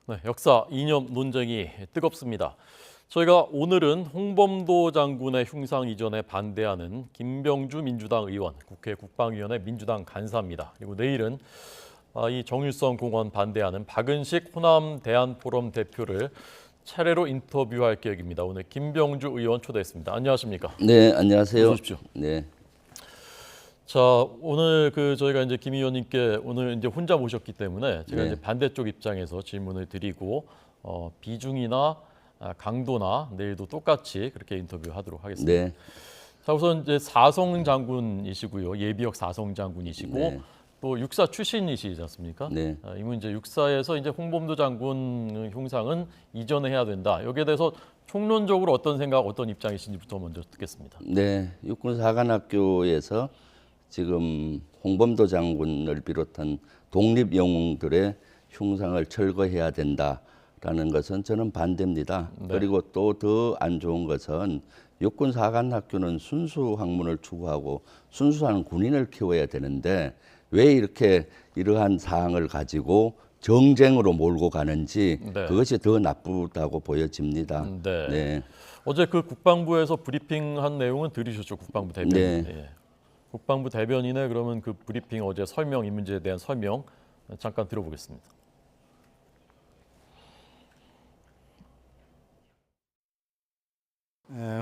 네, 역사 이념 논쟁이 뜨겁습니다. 저희가 오늘은 홍범도 장군의 흉상 이전에 반대하는 김병주 민주당 의원, 국회 국방위원회 민주당 간사입니다. 그리고 내일은 이 정일성 공원 반대하는 박은식 호남 대안포럼 대표를 차례로 인터뷰할 계획입니다. 오늘 김병주 의원 초대했습니다. 안녕하십니까? 네, 안녕하세요. 어서 오십시오. 네. 자, 오늘 저희가 이제 김 의원님께 오늘 이제 혼자 모셨기 때문에 제가 네. 이제 반대쪽 입장에서 질문을 드리고 비중이나 강도나 내일도 똑같이 그렇게 인터뷰하도록 하겠습니다. 네. 자, 우선 이제 사성 장군이시고요, 예비역 사성 장군이시고 네. 또 육사 출신이시지 않습니까? 네. 이분 이제 육사에서 이제 홍범도 장군 흉상은 이전에 해야 된다. 여기에 대해서 총론적으로 어떤 생각, 어떤 입장이신지부터 먼저 듣겠습니다. 네. 육군사관학교에서 지금 홍범도 장군을 비롯한 독립 영웅들의 흉상을 철거해야 된다라는 것은 저는 반대입니다. 네. 그리고 또 더 안 좋은 것은 육군사관학교는 순수 학문을 추구하고 순수한 군인을 키워야 되는데 왜 이렇게 이러한 사항을 가지고 정쟁으로 몰고 가는지 네. 그것이 더 나쁘다고 보여집니다. 네. 네. 어제 그 국방부에서 브리핑한 내용은 들으셨죠, 국방부 대변인. 네. 예. 국방부 대변인의 그러면 그 브리핑 어제 설명, 이 문제에 대한 설명 잠깐 들어보겠습니다.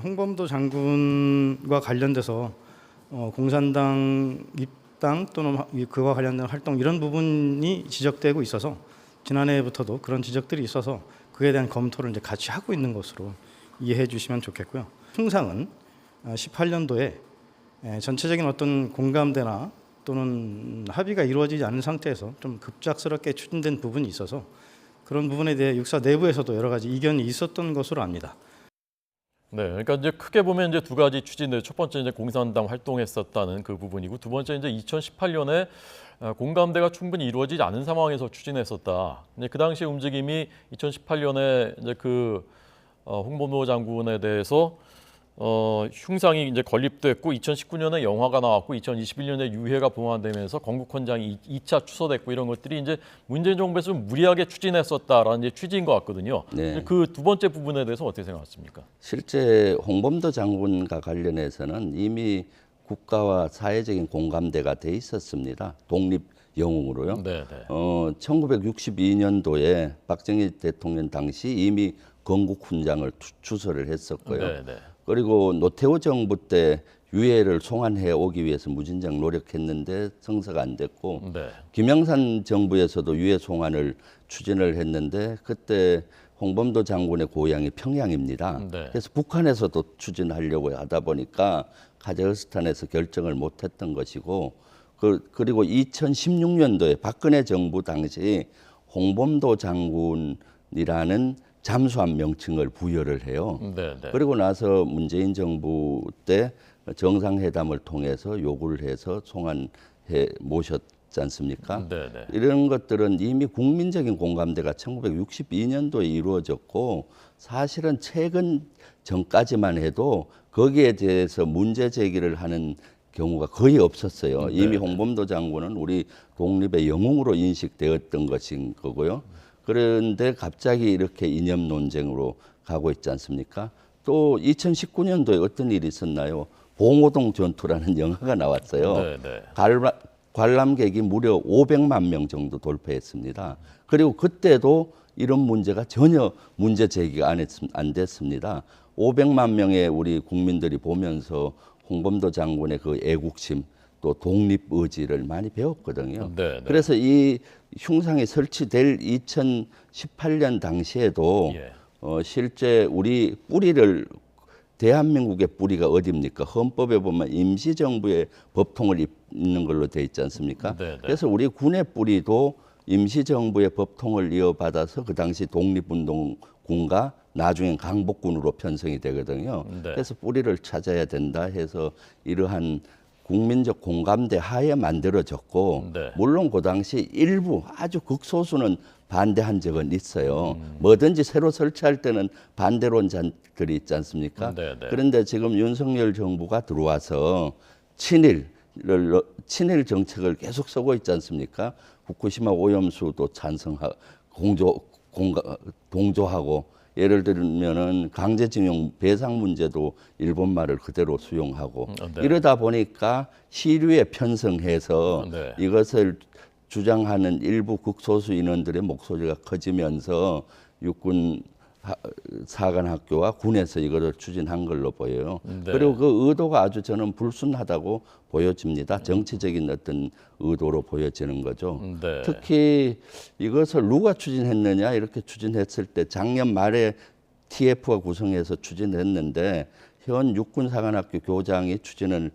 홍범도 장군과 관련돼서 공산당 입당 또는 그와 관련된 활동 이런 부분이 지적되고 있어서 지난해부터도 그런 지적들이 있어서 그에 대한 검토를 이제 같이 하고 있는 것으로 이해해 주시면 좋겠고요. 흉상은 18년도에 전체적인 어떤 공감대나 또는 합의가 이루어지지 않은 상태에서 좀 급작스럽게 추진된 부분이 있어서 그런 부분에 대해 육사 내부에서도 여러 가지 이견이 있었던 것으로 압니다. 네, 그러니까 이제 크게 보면 이제 두 가지 추진들. 첫 번째 이제 공산당 활동했었다는 그 부분이고, 두 번째 이제 2018년에 공감대가 충분히 이루어지지 않은 상황에서 추진했었다. 이제 그 당시 움직임이 2018년에 이제 홍범도 장군에 대해서 흉상이 이제 건립됐고 2019년에 영화가 나왔고 2021년에 유해가 봉환되면서 건국헌장이 2차 추서됐고 이런 것들이 이제 문재인 정부에서 좀 무리하게 추진했었다라는 이제 취지인 것 같거든요. 네. 그 두 번째 부분에 대해서 어떻게 생각하십니까? 실제 홍범도 장군과 관련해서는 이미 국가와 사회적인 공감대가 돼 있었습니다. 독립 영웅으로요. 네, 네. 1962년도에 박정희 대통령 당시 이미 건국훈장을 추서를 했었고요. 네, 네. 그리고 노태우 정부 때 유해를 송환해 오기 위해서 무진장 노력했는데 성사가 안 됐고 네. 김영삼 정부에서도 유해 송환을 추진을 했는데 그때 홍범도 장군의 고향이 평양입니다. 네. 그래서 북한에서도 추진하려고 하다 보니까 카자흐스탄에서 결정을 못했던 것이고 그리고 2016년도에 박근혜 정부 당시 홍범도 장군이라는 잠수함 명칭을 부여를 해요. 네, 네. 그리고 나서 문재인 정부 때 정상회담을 통해서 요구를 해서 송환해 모셨지 않습니까? 네, 네. 이런 것들은 이미 국민적인 공감대가 1962년도에 이루어졌고 사실은 최근 전까지만 해도 거기에 대해서 문제 제기를 하는 경우가 거의 없었어요. 이미 홍범도 장군은 우리 독립의 영웅으로 인식되었던 것인 거고요. 그런데 갑자기 이렇게 이념 논쟁으로 가고 있지 않습니까? 또 2019년도에 어떤 일이 있었나요? 봉오동 전투라는 영화가 나왔어요. 네, 네. 관람객이 무려 500만 명 정도 돌파했습니다. 그리고 그때도 이런 문제가 전혀 문제 제기가 안 됐습니다. 500만 명의 우리 국민들이 보면서 홍범도 장군의 그 애국심 또 독립 의지를 많이 배웠거든요. 네, 네. 그래서 이 흉상이 설치될 2018년 당시에도 예. 실제 우리 뿌리를 대한민국의 뿌리가 어디입니까? 헌법에 보면 임시정부의 법통을 잇는 걸로 돼 있지 않습니까? 네, 네. 그래서 우리 군의 뿌리도 임시정부의 법통을 이어받아서 그 당시 독립운동군과 나중엔 강복군으로 편성이 되거든요. 네. 그래서 뿌리를 찾아야 된다 해서 이러한 국민적 공감대 하에 만들어졌고 네. 물론 그 당시 일부 아주 극소수는 반대한 적은 있어요. 뭐든지 새로 설치할 때는 반대론자들이 있지 않습니까? 네, 네. 그런데 지금 윤석열 정부가 들어와서 친일 정책을 계속 쓰고 있지 않습니까? 후쿠시마 오염수도 찬성하고 동조하고 예를 들면은 강제징용 배상 문제도 일본 말을 그대로 수용하고 네. 이러다 보니까 시류에 편성해서 네. 이것을 주장하는 일부 극소수 인원들의 목소리가 커지면서 육군 사관학교와 군에서 이거를 추진한 걸로 보여요. 네. 그리고 그 의도가 아주 저는 불순하다고 보여집니다. 정치적인 어떤 의도로 보여지는 거죠. 네. 특히 이것을 누가 추진했느냐 이렇게 추진했을 때 작년 말에 TF가 구성해서 추진했는데 현 육군사관학교 교장이 추진을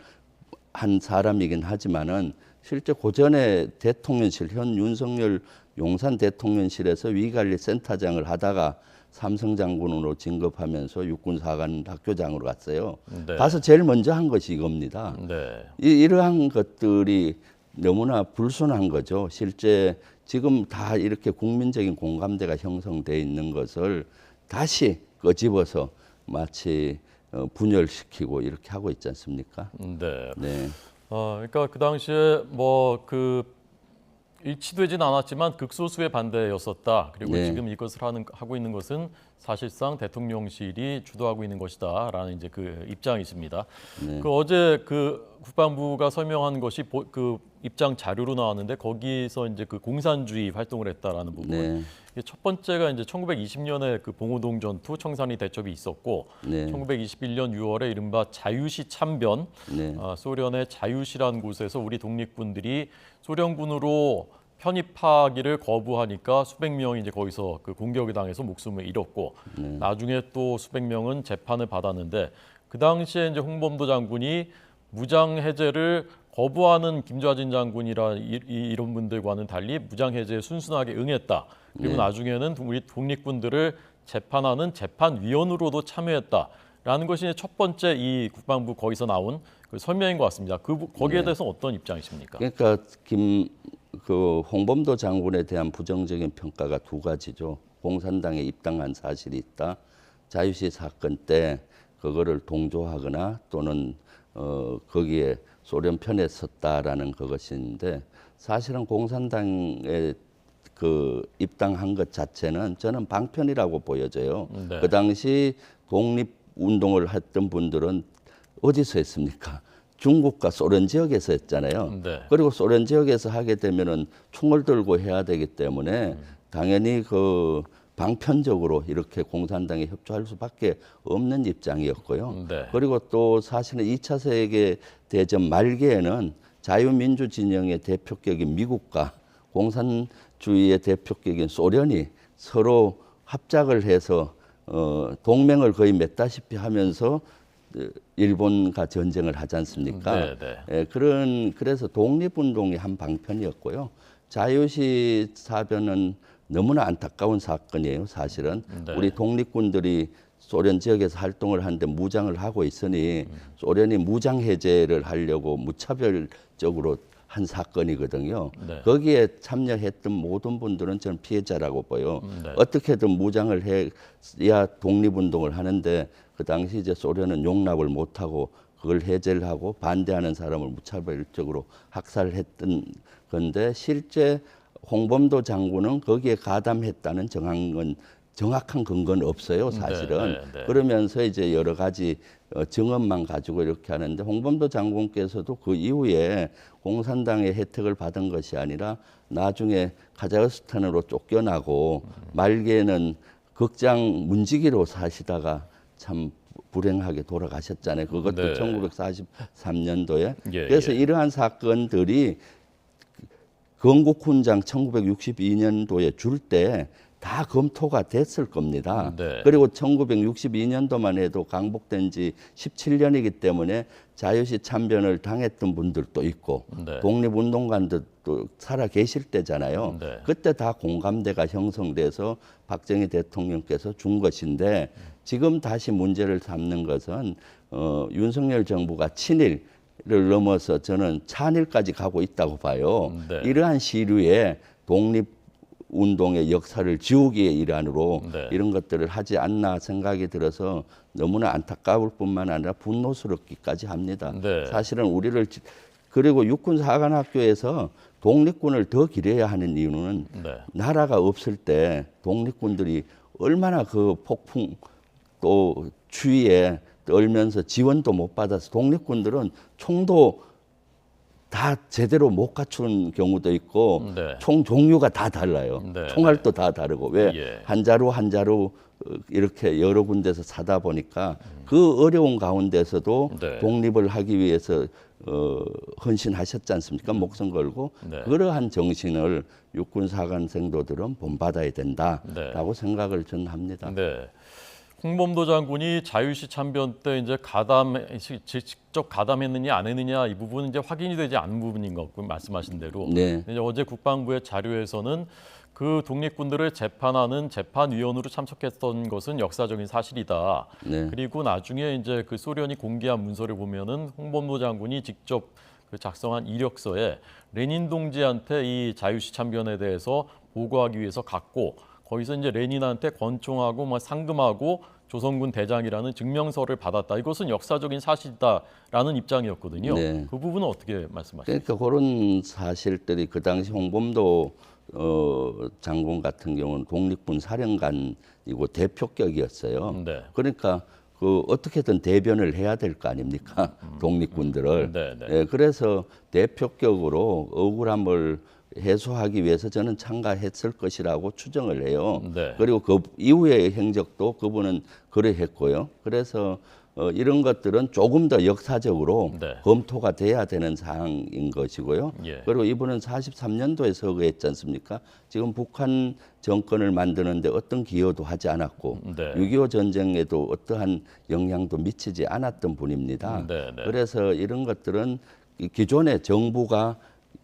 한 사람이긴 하지만은 실제 고전에 대통령실 현 윤석열 용산 대통령실에서 위관리센터장을 하다가 삼성 장군으로 진급하면서 육군사관 학교장으로 갔어요. 네. 가서 제일 먼저 한 것이 이겁니다. 네. 이러한 것들이 너무나 불순한 거죠. 실제 지금 다 이렇게 국민적인 공감대가 형성돼 있는 것을 다시 끄집어서 마치 분열시키고 이렇게 하고 있지 않습니까? 네. 네. 그러니까 그 당시에 뭐 그 일치되진 않았지만 극소수의 반대였었다. 그리고 네. 지금 이것을 하고 있는 것은 사실상 대통령실이 주도하고 있는 것이다라는 이제 그 입장이십니다. 네. 그 어제 그 국방부가 설명한 것이 그 입장 자료로 나왔는데 거기서 이제 그 공산주의 활동을 했다라는 부분. 네. 이게 첫 번째가 이제 1920년에 그 봉오동 전투 청산리 대첩이 있었고, 네. 1921년 6월에 이른바 자유시 참변, 네. 소련의 자유시라는 곳에서 우리 독립군들이 소련군으로 편입하기를 거부하니까 수백 명이 이제 거기서 그 공격을 당해서 목숨을 잃었고, 나중에 또 수백 명은 재판을 받았는데 그 당시에 이제 홍범도 장군이 무장 해제를 거부하는 김좌진 장군이라 이런 분들과는 달리 무장 해제에 순순하게 응했다. 그리고 나중에는 우리 독립군들을 재판하는 재판위원으로도 참여했다라는 것이 이제 첫 번째 이 국방부 거기서 나온 그 설명인 것 같습니다. 거기에 대해서 어떤 입장이십니까? 그러니까 홍범도 장군에 대한 부정적인 평가가 두 가지죠. 공산당에 입당한 사실이 있다. 자유시 사건 때 그거를 동조하거나 또는 거기에 소련 편에 섰다라는 그것인데 사실은 공산당에 그 입당한 것 자체는 저는 방편이라고 보여져요. 네. 그 당시 독립운동을 했던 분들은 어디서 했습니까? 중국과 소련 지역에서 했잖아요. 네. 그리고 소련 지역에서 하게 되면은 총을 들고 해야 되기 때문에 당연히 그 방편적으로 이렇게 공산당에 협조할 수밖에 없는 입장이었고요. 네. 그리고 또 사실은 2차 세계 대전 말기에는 자유민주 진영의 대표격인 미국과 공산주의의 대표격인 소련이 서로 합작을 해서 동맹을 거의 맺다시피 하면서 일본과 전쟁을 하지 않습니까? 네. 그래서 독립운동이 한 방편이었고요. 자유시 사변은 너무나 안타까운 사건이에요. 사실은 네. 우리 독립군들이 소련 지역에서 활동을 하는데 무장을 하고 있으니 소련이 무장 해제를 하려고 무차별적으로 한 사건이거든요. 네. 거기에 참여했던 모든 분들은 저는 피해자라고 보여. 네. 어떻게든 무장을 해야 독립운동을 하는데 그 당시 이제 소련은 용납을 못하고 그걸 해제를 하고 반대하는 사람을 무차별적으로 학살했던 건데 실제 홍범도 장군은 거기에 가담했다는 정확한 근거는 없어요, 사실은. 네. 그러면서 이제 여러 가지 증언만 가지고 이렇게 하는데 홍범도 장군께서도 그 이후에 공산당의 혜택을 받은 것이 아니라 나중에 카자흐스탄으로 쫓겨나고 말기에는 극장 문지기로 사시다가 참 불행하게 돌아가셨잖아요. 그것도 네. 1943년도에. 예, 그래서 예. 이러한 사건들이 건국훈장 1962년도에 줄 때 다 검토가 됐을 겁니다. 네. 그리고 1962년도만 해도 강복된 지 17년이기 때문에 자유시 참변을 당했던 분들도 있고 네. 독립운동가들도 살아 계실 때잖아요. 네. 그때 다 공감대가 형성돼서 박정희 대통령께서 준 것인데 지금 다시 문제를 삼는 것은 윤석열 정부가 친일을 넘어서 저는 찬일까지 가고 있다고 봐요. 네. 이러한 시류에 독립운동의 역사를 지우기의 일환으로 네. 이런 것들을 하지 않나 생각이 들어서 너무나 안타까울 뿐만 아니라 분노스럽기까지 합니다. 네. 사실은 그리고 육군사관학교에서 독립군을 더 기려야 하는 이유는 네. 나라가 없을 때 독립군들이 얼마나 그 폭풍 또 추위에 떨면서 지원도 못 받아서 독립군들은 총도 다 제대로 못 갖춘 경우도 있고 네. 총 종류가 다 달라요. 네. 총알도 다 다르고 왜 예. 한 자루 이렇게 여러 군데서 사다 보니까 그 어려운 가운데서도 네. 독립을 하기 위해서 헌신하셨지 않습니까? 목숨 걸고 네. 그러한 정신을 육군 사관 생도들은 본받아야 된다라고 네. 생각을 저는 합니다. 네. 홍범도 장군이 자유시 참변 때 이제 직접 가담했느냐 안 했느냐 이 부분은 이제 확인이 되지 않은 부분인 것 같고 말씀하신 대로 네. 이제 어제 국방부의 자료에서는 그 독립군들을 재판하는 재판위원으로 참석했던 것은 역사적인 사실이다. 네. 그리고 나중에 이제 그 소련이 공개한 문서를 보면은 홍범도 장군이 직접 그 작성한 이력서에 레닌 동지한테 이 자유시 참변에 대해서 보고하기 위해서 갔고 거기서 이제 레닌한테 권총하고 뭐 상금하고 조선군 대장이라는 증명서를 받았다. 이것은 역사적인 사실이다라는 입장이었거든요. 네. 그 부분은 어떻게 말씀하십니까? 그러니까 그런 사실들이 그 당시 홍범도 장군 같은 경우는 독립군 사령관이고 대표격이었어요. 네. 그러니까 그 어떻게든 대변을 해야 될 거 아닙니까? 독립군들을. 네, 네. 예, 그래서 대표격으로 억울함을 해소하기 위해서 저는 참가했을 것이라고 추정을 해요. 네. 그리고 그 이후의 행적도 그분은 그러했고요. 그래서 이런 것들은 조금 더 역사적으로 네. 검토가 돼야 되는 사항인 것이고요. 예. 그리고 이분은 43년도에 서거했지 않습니까? 지금 북한 정권을 만드는데 어떤 기여도 하지 않았고 네. 6.25 전쟁에도 어떠한 영향도 미치지 않았던 분입니다. 네, 네. 그래서 이런 것들은 기존의 정부가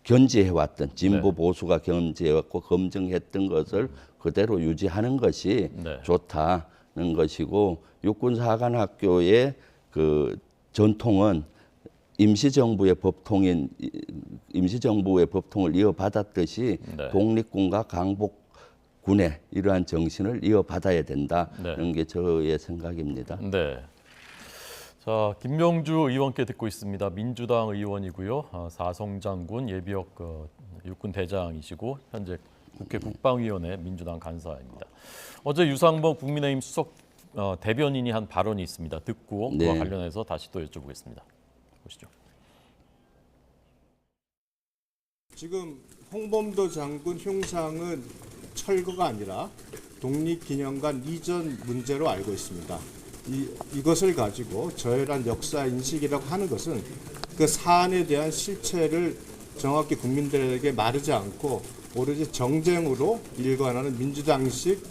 견지해왔던 진보 네. 보수가 견지해왔고 검증했던 것을 그대로 유지하는 것이 네. 좋다는 것이고 육군사관학교의 그 전통은 임시정부의 법통을 이어받았듯이 네. 독립군과 강복군의 이러한 정신을 이어받아야 된다는 게 저의 생각입니다. 네. 자, 김명주 의원께 듣고 있습니다. 민주당 의원이고요. 사성장군 예비역 육군 대장이시고 현재 국회 국방위원회 민주당 간사입니다. 어제 유상범 국민의힘 수석 대변인이 한 발언이 있습니다. 듣고 그와 네. 관련해서 다시 또 여쭤보겠습니다. 보시죠. 지금 홍범도 장군 흉상은 철거가 아니라 독립기념관 이전 문제로 알고 있습니다. 이것을 가지고 저열한 역사 인식이라고 하는 것은 그 사안에 대한 실체를 정확히 국민들에게 마르지 않고 오로지 정쟁으로 일관하는 민주당식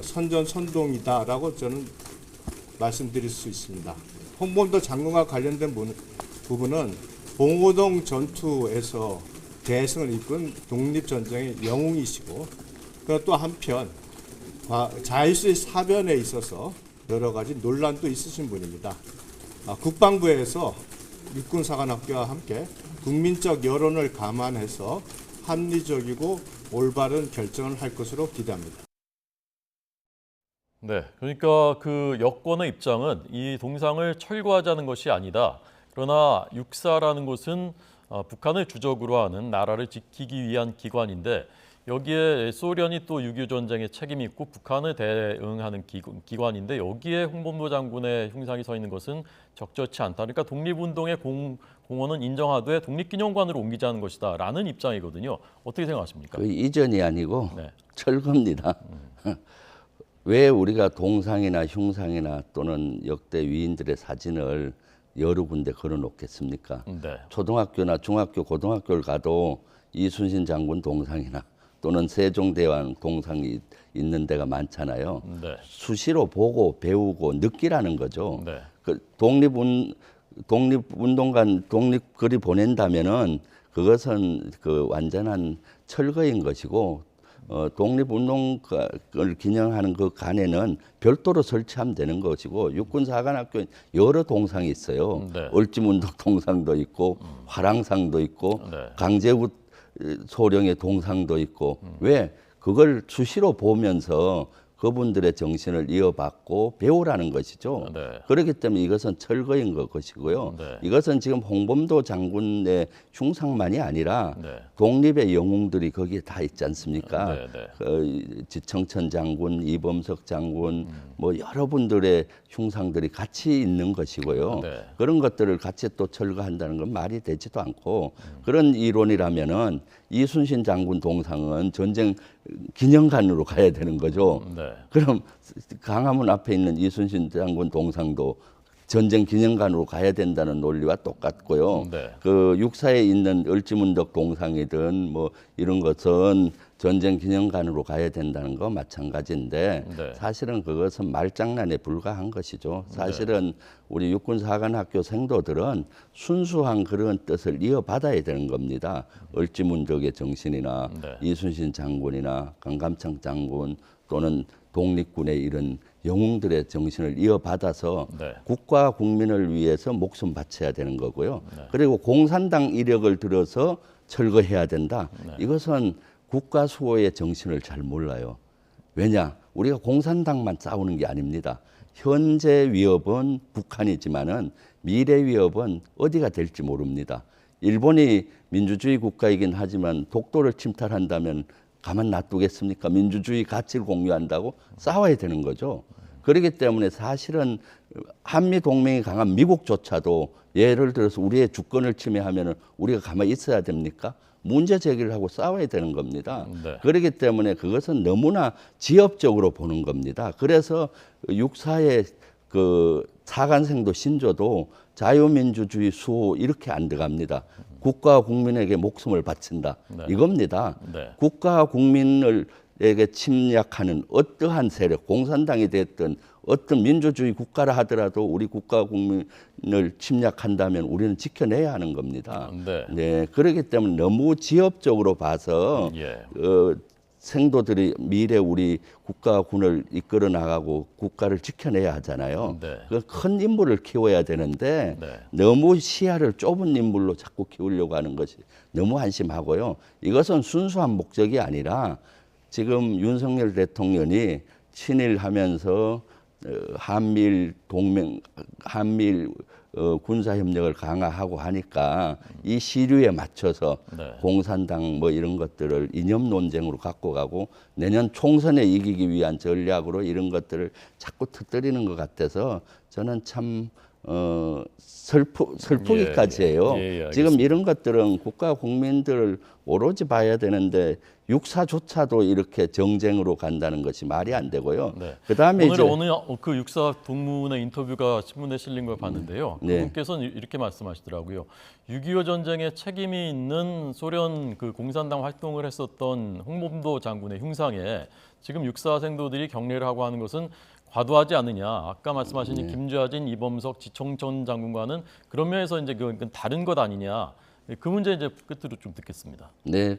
선전선동이다라고 저는 말씀드릴 수 있습니다. 홍범도 장군과 관련된 부분은 봉오동 전투에서 대승을 이끈 독립전쟁의 영웅이시고 또 한편 자유시 사변에 있어서 여러 가지 논란도 있으신 분입니다. 국방부에서 육군사관학교와 함께 국민적 여론을 감안해서 합리적이고 올바른 결정을 할 것으로 기대합니다. 네, 그러니까 그 여권의 입장은 이 동상을 철거하자는 것이 아니다. 그러나 육사라는 것은 북한을 주적으로 하는 나라를 지키기 위한 기관인데 여기에 소련이 또 6.25 전쟁에 책임이 있고 북한을 대응하는 기관인데 여기에 홍범도 장군의 흉상이 서 있는 것은 적절치 않다. 그러니까 독립운동의 공헌은 인정하되 독립기념관으로 옮기자는 것이다라는 입장이거든요. 어떻게 생각하십니까? 그 이전이 아니고 네. 철거입니다. 왜 우리가 동상이나 흉상이나 또는 역대 위인들의 사진을 여러 군데 걸어 놓겠습니까? 네. 초등학교나 중학교, 고등학교를 가도 이순신 장군 동상이나 또는 세종대왕 동상이 있는 데가 많잖아요. 네. 수시로 보고 배우고 느끼라는 거죠. 네. 그 독립운동관 독립글이 보낸다면은 그것은 그 완전한 철거인 것이고 독립운동을 기념하는 그 관에는 별도로 설치하면 되는 것이고 육군사관학교에 여러 동상이 있어요. 네. 얼찜운동 동상도 있고 화랑상도 있고 네. 강제구 소령의 동상도 있고 왜 그걸 수시로 보면서 그분들의 정신을 이어받고 배우라는 것이죠. 네. 그렇기 때문에 이것은 철거인 것이고요. 네. 이것은 지금 홍범도 장군의 흉상만이 아니라 네. 독립의 영웅들이 거기에 다 있지 않습니까? 네, 네. 지청천 장군, 이범석 장군, 뭐 여러분들의 흉상들이 같이 있는 것이고요. 네. 그런 것들을 같이 또 철거한다는 건 말이 되지도 않고 그런 이론이라면은 이순신 장군 동상은 전쟁 기념관으로 가야 되는 거죠. 네. 그럼 광화문 앞에 있는 이순신 장군 동상도 전쟁 기념관으로 가야 된다는 논리와 똑같고요. 네. 그 육사에 있는 을지문덕 동상이든 뭐 이런 것은 전쟁 기념관으로 가야 된다는 거 마찬가지인데 네. 사실은 그것은 말장난에 불과한 것이죠. 사실은 우리 육군사관학교 생도들은 순수한 그런 뜻을 이어받아야 되는 겁니다. 을지문덕의 정신이나 네. 이순신 장군이나 강감창 장군 또는 독립군의 이런 영웅들의 정신을 이어받아서 네. 국가 국민을 위해서 목숨 바쳐야 되는 거고요. 네. 그리고 공산당 이력을 들어서 철거해야 된다. 네. 이것은 국가 수호의 정신을 잘 몰라요. 왜냐? 우리가 공산당만 싸우는 게 아닙니다. 현재 위협은 북한이지만은 미래 위협은 어디가 될지 모릅니다. 일본이 민주주의 국가이긴 하지만 독도를 침탈한다면 가만 놔두겠습니까? 민주주의 가치를 공유한다고 싸워야 되는 거죠. 그렇기 때문에 사실은 한미 동맹이 강한 미국조차도 예를 들어서 우리의 주권을 침해하면 우리가 가만히 있어야 됩니까? 문제 제기를 하고 싸워야 되는 겁니다. 네. 그렇기 때문에 그것은 너무나 지엽적으로 보는 겁니다. 그래서 육사의 그 사관생도 신조도 자유민주주의 수호 이렇게 안 들어갑니다. 국가와 국민에게 목숨을 바친다. 네. 이겁니다. 네. 국가와 국민에게 침략하는 어떠한 세력, 공산당이 됐든 어떤 민주주의 국가라 하더라도 우리 국가와 국민을 침략한다면 우리는 지켜내야 하는 겁니다. 네. 네, 그렇기 때문에 너무 지엽적으로 봐서 예. 생도들이 미래 우리 국가와 군을 이끌어 나가고 국가를 지켜내야 하잖아요. 네. 그 큰 인물을 키워야 되는데 네. 너무 시야를 좁은 인물로 자꾸 키우려고 하는 것이 너무 한심하고요. 이것은 순수한 목적이 아니라 지금 윤석열 대통령이 친일하면서 한미일 동맹, 한미일 군사 협력을 강화하고 하니까 이 시류에 맞춰서 네. 공산당 뭐 이런 것들을 이념 논쟁으로 갖고 가고 내년 총선에 이기기 위한 전략으로 이런 것들을 자꾸 터뜨리는 것 같아서 저는 참 슬프기까지 해요. 예, 지금 이런 것들은 국가 국민들을 오로지 봐야 되는데 육사조차도 이렇게 정쟁으로 간다는 것이 말이 안 되고요. 네. 그다음에 오늘 이제 어느 그 육사 동문의 인터뷰가 신문에 실린 걸 봤는데요. 네. 그분께서는 이렇게 말씀하시더라고요. 6.25 전쟁에 책임이 있는 소련 그 공산당 활동을 했었던 홍범도 장군의 흉상에 지금 육사 생도들이 경례를 하고 하는 것은 과도하지 않느냐. 아까 말씀하신 이 김좌진, 이범석, 지청천 장군과는 그런 면에서 이제 그건 다른 것 아니냐. 그 문제 이제 끝으로 좀 듣겠습니다. 네,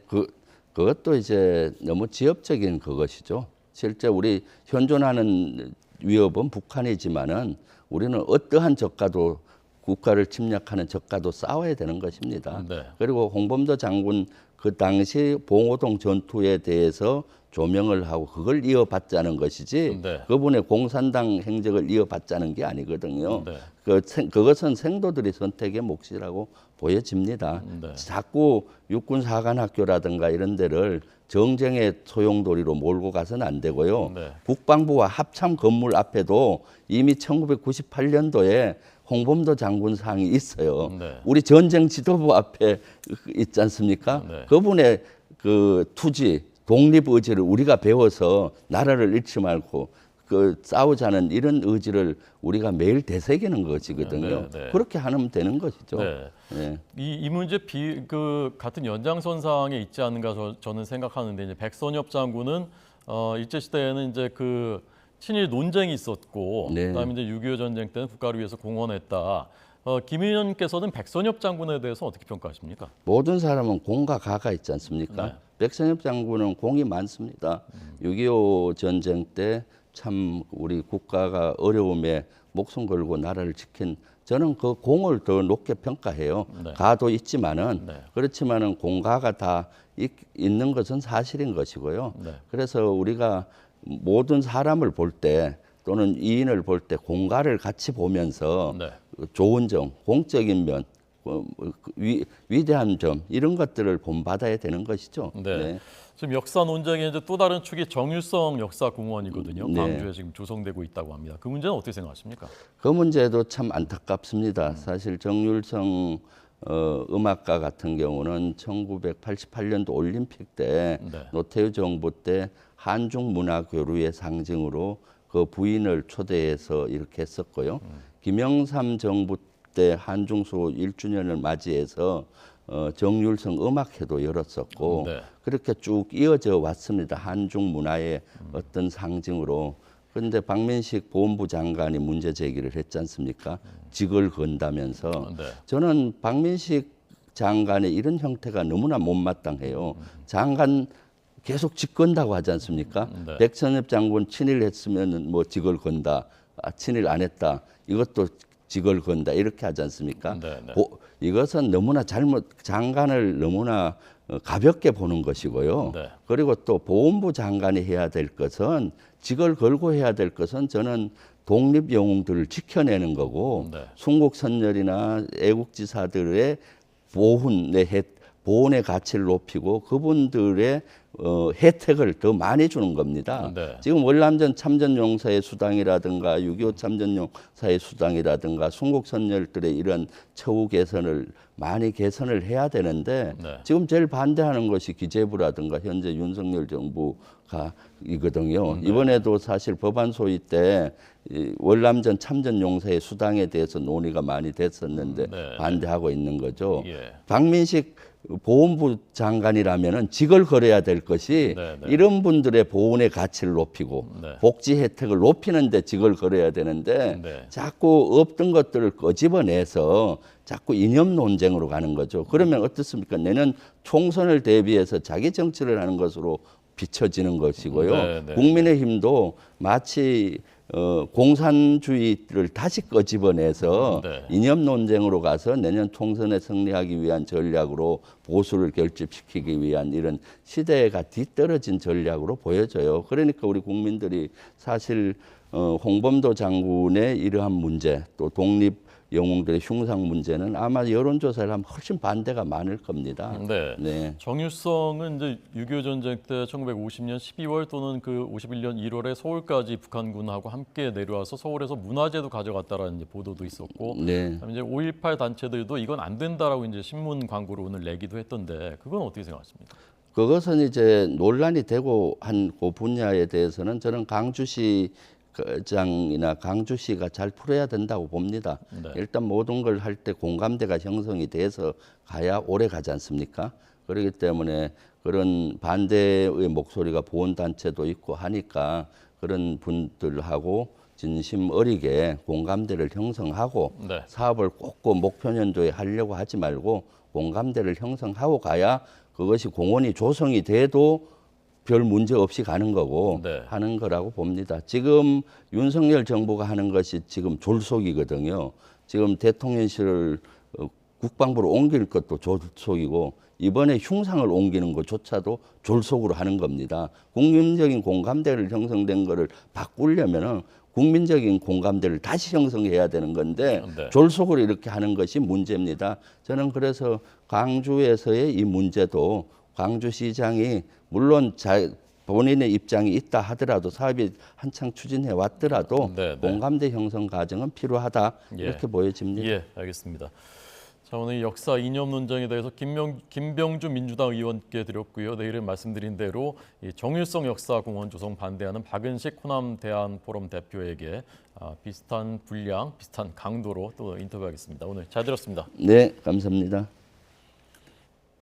그것도 이제 너무 지엽적인 그것이죠. 실제 우리 현존하는 위협은 북한이지만은 우리는 어떠한 적과도 국가를 침략하는 적과도 싸워야 되는 것입니다. 네. 그리고 홍범도 장군 그 당시 봉오동 전투에 대해서 조명을 하고 그걸 이어받자는 것이지 네. 그분의 공산당 행적을 이어받자는 게 아니거든요. 네. 그것은 생도들의 선택의 몫이라고 보여집니다. 네. 자꾸 육군사관학교라든가 이런 데를 정쟁의 소용돌이로 몰고 가서는 안 되고요. 네. 국방부와 합참 건물 앞에도 이미 1998년도에 홍범도 장군상이 있어요. 네. 우리 전쟁 지도부 앞에 있지 않습니까? 네. 그분의 그 투지, 독립 의지를 우리가 배워서 나라를 잃지 말고 그 싸우자는 이런 의지를 우리가 매일 되새기는 것이거든요. 네, 네. 그렇게 하면 되는 것이죠. 네. 네. 이 문제 같은 연장선상에 있지 않는가 저는 생각하는데 이제 백선엽 장군은 일제 시대에는 이제 그 친일 논쟁이 있었고 네. 그다음에 이제 6.25 전쟁 때는 국가를 위해서 공헌했다. 김 의원님께서는 백선엽 장군에 대해서 어떻게 평가하십니까? 모든 사람은 공과 가가 있지 않습니까? 네. 백선엽 장군은 공이 많습니다. 6.25 전쟁 때 참 우리 국가가 어려움에 목숨 걸고 나라를 지킨 저는 그 공을 더 높게 평가해요. 네. 가도 있지만은 네. 그렇지만은 공가가 다 있는 것은 사실인 것이고요. 네. 그래서 우리가 모든 사람을 볼 때 또는 이인을 볼 때 공과를 같이 보면서 네. 좋은 점, 공적인 면, 위대한 점 이런 것들을 본받아야 되는 것이죠. 네. 지금 역사 논쟁의 이제 또 다른 축이 정율성 역사공원이거든요. 네. 광주에 지금 조성되고 있다고 합니다. 그 문제는 어떻게 생각하십니까? 그 문제도 참 안타깝습니다. 사실 정율성 음악가 같은 경우는 1988년도 올림픽 때 네. 노태우 정부 때 한중 문화 교류의 상징으로 그 부인을 초대해서 이렇게 했었고요. 김영삼 정부 때 한중수 1주년을 맞이해서 정율성 음악회도 열었었고 네. 그렇게 쭉 이어져 왔습니다. 한중 문화의 어떤 상징으로. 그런데 박민식 보훈부 장관이 문제 제기를 했지 않습니까? 직을 건다면서. 네. 저는 박민식 장관의 이런 형태가 너무나 못마땅해요. 장관 계속 직 건다고 하지 않습니까? 네. 백선엽 장군 친일했으면 뭐 직을 건다, 친일 안 했다. 이것도 직을 건다 이렇게 하지 않습니까? 네, 네. 이것은 너무나 장관을 너무나 가볍게 보는 것이고요. 네. 그리고 또 보훈부 장관이 해야 될 것은 직을 걸고 해야 될 것은 저는 독립 영웅들을 지켜내는 거고 네. 순국선열이나 애국지사들의 보훈의 가치를 높이고 그분들의 혜택을 더 많이 주는 겁니다. 네. 지금 월남전 참전용사의 수당이라든가 6.25 참전용사의 수당이라든가 순국선열들의 이런 처우 개선을 많이 개선을 해야 되는데 네. 지금 제일 반대하는 것이 기재부라든가 현재 윤석열 정부가 이거든요. 이번에도 사실 법안 소위 때 이 월남전 참전용사의 수당에 대해서 논의가 많이 됐었는데 네. 반대하고 있는 거죠. 예. 박민식 보훈부 장관이라면은 직을 걸어야 될 것이 네, 네. 이런 분들의 보훈의 가치를 높이고 네. 복지 혜택을 높이는 데 직을 걸어야 되는데 네. 자꾸 없던 것들을 끄집어내서 자꾸 이념 논쟁으로 가는 거죠. 그러면 어떻습니까? 내년 총선을 대비해서 자기 정치를 하는 것으로 비춰지는 것이고요. 네, 네. 국민의힘도 마치 공산주의를 다시 끄집어내서 네. 이념 논쟁으로 가서 내년 총선에 승리하기 위한 전략으로 보수를 결집시키기 위한 이런 시대가 뒤떨어진 전략으로 보여져요. 그러니까 우리 국민들이 사실 홍범도 장군의 이러한 문제 또 독립 영웅들의 흉상 문제는 아마 여론조사를 하면 훨씬 반대가 많을 겁니다. 네. 네. 정율성은 이제 6.25 전쟁 때 1950년 12월 또는 그 51년 1월에 서울까지 북한군하고 함께 내려와서 서울에서 문화재도 가져갔다라는 이제 보도도 있었고, 네. 그다음에 이제 5.18 단체들도 이건 안 된다라고 이제 신문 광고를 오늘 내기도 했던데 그건 어떻게 생각하십니까? 그것은 이제 논란이 되고 한 그 분야에 대해서는 저는 강주시 장이나 강주시가 잘 풀어야 된다고 봅니다. 네. 일단 모든 걸 할 때 공감대가 형성이 돼서 가야 오래 가지 않습니까? 그렇기 때문에 그런 반대의 목소리가 보훈단체도 있고 하니까 그런 분들하고 진심 어리게 공감대를 형성하고 네. 사업을 꼭 그 목표 년도에 하려고 하지 말고 공감대를 형성하고 가야 그것이 공원이 조성이 돼도 별 문제 없이 가는 거고 네. 하는 거라고 봅니다. 지금 윤석열 정부가 하는 것이 지금 졸속이거든요. 지금 대통령실을 국방부로 옮길 것도 졸속이고 이번에 흉상을 옮기는 것조차도 졸속으로 하는 겁니다. 국민적인 공감대를 형성된 거를 바꾸려면은 국민적인 공감대를 다시 형성해야 되는 건데 네. 졸속으로 이렇게 하는 것이 문제입니다. 저는 그래서 광주에서의 이 문제도 광주시장이 물론 본인의 입장이 있다 하더라도 사업이 한창 추진해 왔더라도 네, 네. 공감대 형성 과정은 필요하다 예. 이렇게 보여집니다. 예, 알겠습니다. 자, 오늘 역사 이념 논쟁에 대해서 김병주 민주당 의원께 드렸고요. 내일은 말씀드린 대로 이 정율성 역사공원 조성 반대하는 박은식 호남 대안포럼 대표에게 비슷한 분량, 비슷한 강도로 또 인터뷰하겠습니다. 오늘 잘 들었습니다. 네, 감사합니다.